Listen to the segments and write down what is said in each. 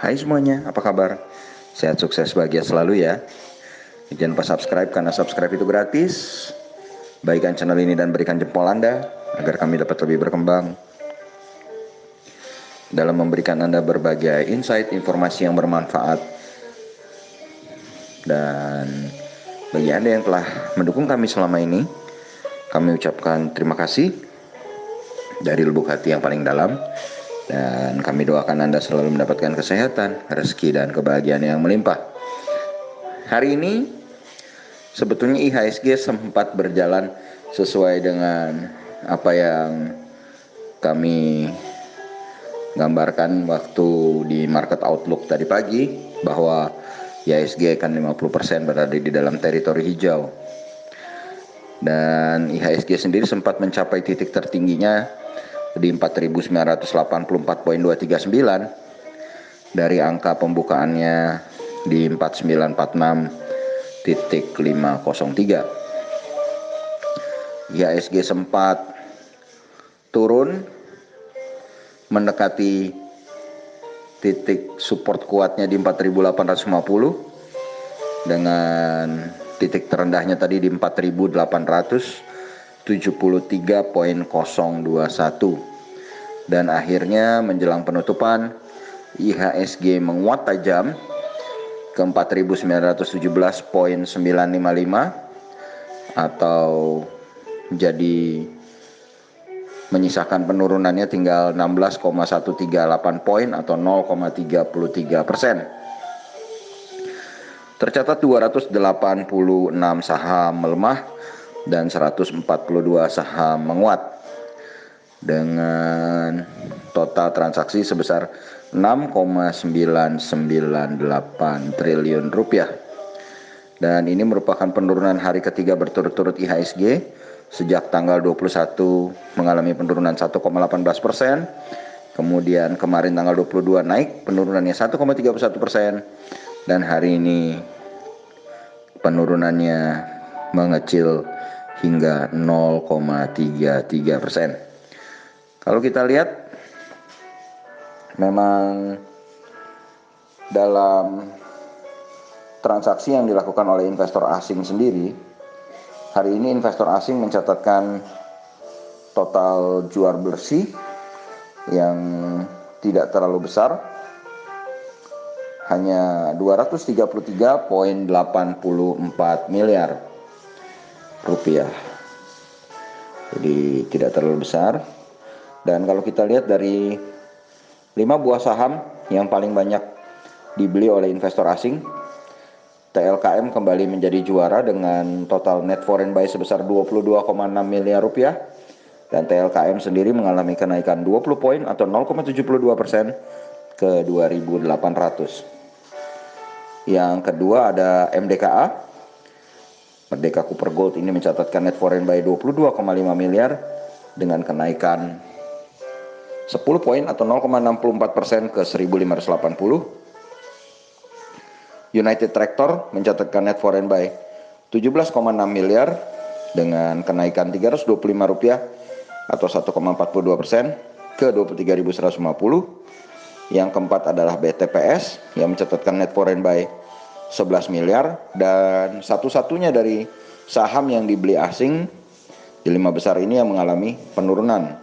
Hai semuanya, apa kabar? Sehat, sukses, bahagia selalu ya. Jangan lupa subscribe karena subscribe itu gratis. Bagikan channel ini dan berikan jempol Anda agar kami dapat lebih berkembang dalam memberikan Anda berbagai insight, informasi yang bermanfaat. Dan bagi Anda yang telah mendukung kami selama ini, kami ucapkan terima kasih dari lubuk hati yang paling dalam. Dan kami doakan Anda selalu mendapatkan kesehatan, rezeki, dan kebahagiaan yang melimpah. Hari ini sebetulnya IHSG sempat berjalan sesuai dengan apa yang kami gambarkan waktu di market outlook tadi pagi, bahwa IHSG akan 50% berada di dalam teritori hijau. Dan IHSG sendiri sempat mencapai titik tertingginya di 4.984.239 dari angka pembukaannya di 4946.503. IHSG sempat turun mendekati titik support kuatnya di 4.850 dengan titik terendahnya tadi di 4.873.021, dan akhirnya menjelang penutupan IHSG menguat tajam ke 4.917.955 atau jadi menyisakan penurunannya tinggal 16,138 poin atau 0,33%. Tercatat 286 saham melemah dan 142 saham menguat dengan total transaksi sebesar 6,998 triliun rupiah. Dan ini merupakan penurunan hari ketiga berturut-turut IHSG sejak tanggal 21 mengalami penurunan 1,18%. Kemudian kemarin tanggal 22 naik, penurunannya 1,31%. Dan hari ini penurunannya mengecil hingga 0,33%. Kalau kita lihat, memang dalam transaksi yang dilakukan oleh investor asing sendiri, hari ini investor asing mencatatkan total jual bersih yang tidak terlalu besar, hanya 233,84 miliar rupiah. Jadi tidak terlalu besar. Dan kalau kita lihat dari 5 buah saham yang paling banyak dibeli oleh investor asing, TLKM kembali menjadi juara dengan total net foreign buy sebesar 22,6 miliar rupiah. Dan TLKM sendiri mengalami kenaikan 20 poin atau 0,72% ke 2.800. Yang kedua ada MDKA. Merdeka Cooper Gold ini mencatatkan net foreign buy 22,5 miliar dengan kenaikan 10 poin atau 0,64% ke 1.580. United Tractor mencatatkan net foreign buy 17,6 miliar dengan kenaikan Rp325 atau 1,42% ke 23.150. Yang keempat adalah BTPS yang mencatatkan net foreign buy 11 miliar, dan satu-satunya dari saham yang dibeli asing di 5 besar ini yang mengalami penurunan.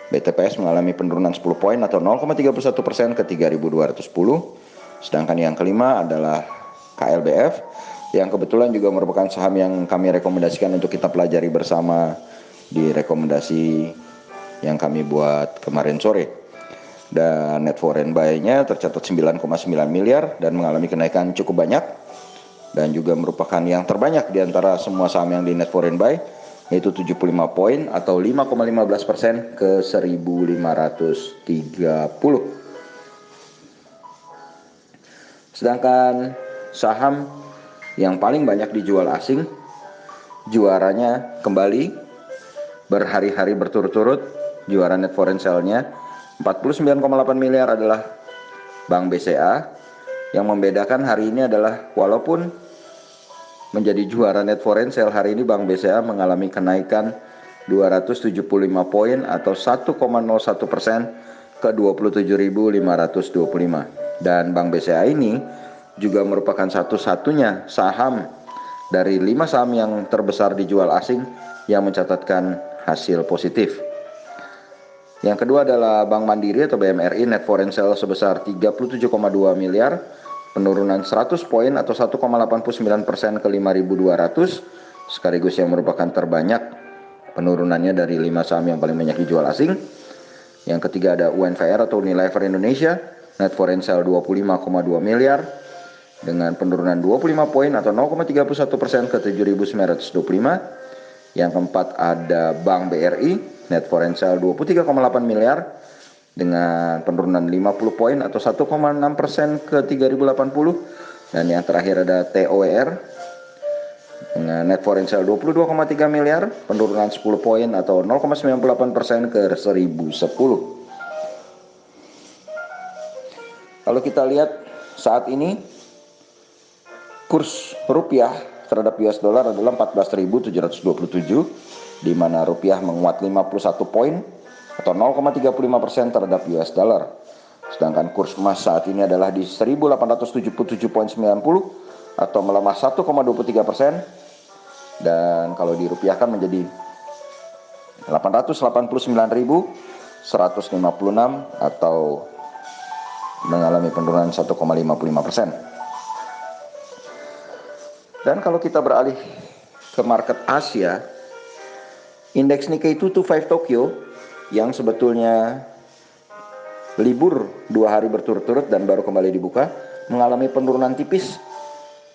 BTPS mengalami penurunan 10 poin atau 0,31% ke 3.210. Sedangkan yang kelima adalah KLBF yang kebetulan juga merupakan saham yang kami rekomendasikan untuk kita pelajari bersama di rekomendasi yang kami buat kemarin sore. Dan net foreign buy-nya tercatat 9,9 miliar dan mengalami kenaikan cukup banyak, dan juga merupakan yang terbanyak di antara semua saham yang di net foreign buy, yaitu 75 poin atau 5,15% ke 1.530. Sedangkan saham yang paling banyak dijual asing, juaranya kembali berhari-hari berturut-turut, juara net foreign sale-nya 49,8 miliar adalah Bank BCA. Yang membedakan hari ini adalah walaupun menjadi juara net foreign sale, hari ini Bank BCA mengalami kenaikan 275 poin atau 1,01% ke 27.525. Dan Bank BCA ini juga merupakan satu-satunya saham dari 5 saham yang terbesar dijual asing yang mencatatkan hasil positif. Yang kedua adalah Bank Mandiri atau BMRI, net foreign sale sebesar 37,2 miliar, penurunan 100 poin atau 1,89% ke 5.200, sekaligus yang merupakan terbanyak penurunannya dari 5 saham yang paling banyak dijual asing. Yang ketiga ada UNVR atau Unilever Indonesia, net foreign sale 25,2 miliar dengan penurunan 25 poin atau 0,31% ke 7.925. Yang keempat ada Bank BRI, net foreign sale 23,8 miliar dengan penurunan 50 poin atau 1,6% ke 3.080. Dan yang terakhir ada TOWR dengan net foreign sale 22,3 miliar, penurunan 10 poin atau 0,98% ke 1.010. Kalau kita lihat saat ini kurs rupiah terhadap US dollar adalah 14.727, di mana rupiah menguat 51 poin atau 0,35% terhadap US dollar. Sedangkan kurs emas saat ini adalah di 1.877,90 atau melemah 1,23%. Dan kalau dirupiahkan menjadi 889.156 atau mengalami penurunan 1,55%. Dan kalau kita beralih ke market Asia, indeks Nikkei 225 Tokyo yang sebetulnya libur 2 hari berturut-turut dan baru kembali dibuka mengalami penurunan tipis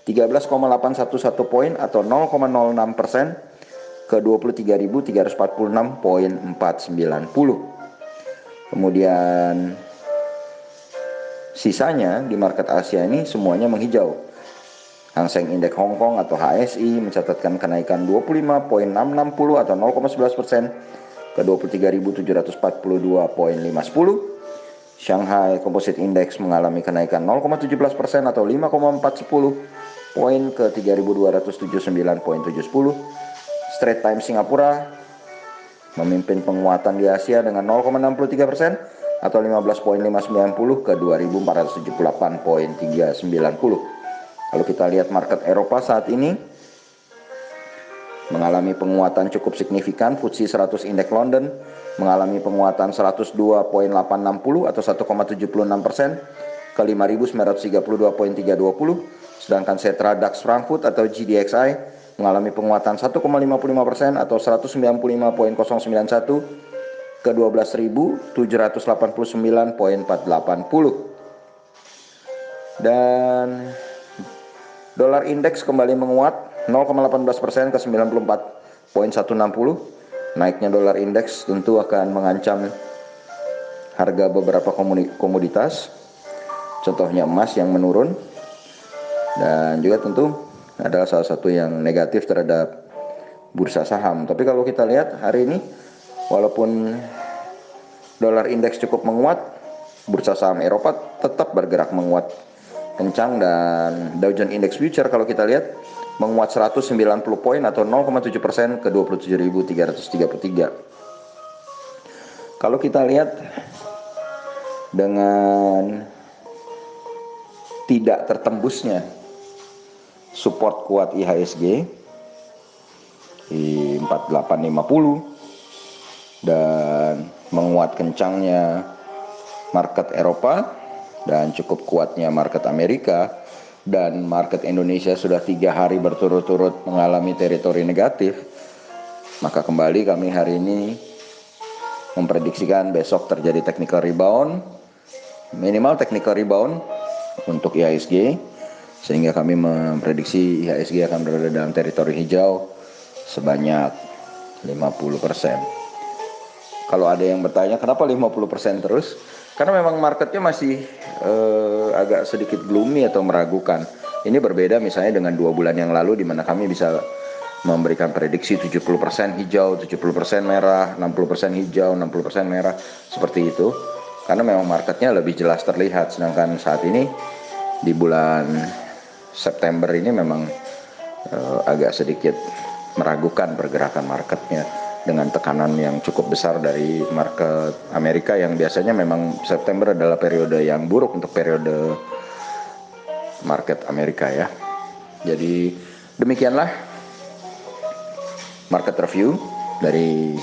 13,811 poin atau 0,06% ke 23.346,490. Kemudian sisanya di market Asia ini semuanya menghijau. Hang Seng Indeks Hong Kong atau HSI mencatatkan kenaikan 25,660 atau 0,11% ke 23.742,510. Shanghai Composite Index mengalami kenaikan 0,17% atau 5,410 poin ke 3.279,710. Straits Times Singapura memimpin penguatan di Asia dengan 0,63% atau 15,590 ke 2.478,390. Kalau kita lihat market Eropa saat ini mengalami penguatan cukup signifikan. FTSE 100 Indeks London mengalami penguatan 102,860 atau 1,76% ke 5.932,320. Sedangkan Xetra DAX Frankfurt atau GDXI mengalami penguatan 1,55% atau 195,091 ke 12.789,480. Dan dolar indeks kembali menguat 0,18% ke 94,160. Naiknya dolar indeks tentu akan mengancam harga beberapa komoditas, contohnya emas yang menurun, dan juga tentu adalah salah satu yang negatif terhadap bursa saham. Tapi kalau kita lihat hari ini, walaupun dolar indeks cukup menguat, bursa saham Eropa tetap bergerak menguat kencang, dan Dow Jones Index Future kalau kita lihat menguat 190 poin atau 0,7% ke 27.333. Kalau kita lihat dengan tidak tertembusnya support kuat IHSG di 4850 dan menguat kencangnya market Eropa dan cukup kuatnya market Amerika, dan market Indonesia sudah 3 hari berturut-turut mengalami teritori negatif, maka kembali kami hari ini memprediksikan besok terjadi technical rebound, minimal technical rebound untuk IHSG, sehingga kami memprediksi IHSG akan berada dalam teritori hijau sebanyak 50%. Kalau ada yang bertanya kenapa 50% terus, karena memang marketnya masih agak sedikit gloomy atau meragukan. Ini berbeda misalnya dengan 2 bulan yang lalu, di mana kami bisa memberikan prediksi 70% hijau, 70% merah, 60% hijau, 60% merah, seperti itu. Karena memang marketnya lebih jelas terlihat. Sedangkan saat ini di bulan September ini memang agak sedikit meragukan pergerakan marketnya. dengan tekanan yang cukup besar dari market Amerika yang biasanya memang September adalah periode yang buruk untuk periode market Amerika ya. Jadi demikianlah market review dari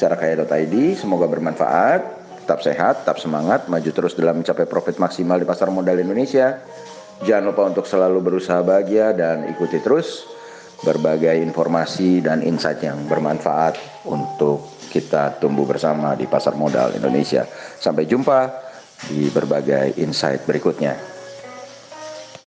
carakaya.id. Semoga bermanfaat. Tetap sehat, tetap semangat, maju terus dalam mencapai profit maksimal di pasar modal Indonesia. Jangan lupa untuk selalu berusaha bahagia dan ikuti terus berbagai informasi dan insight yang bermanfaat untuk kita tumbuh bersama di pasar modal Indonesia. Sampai jumpa di berbagai insight berikutnya.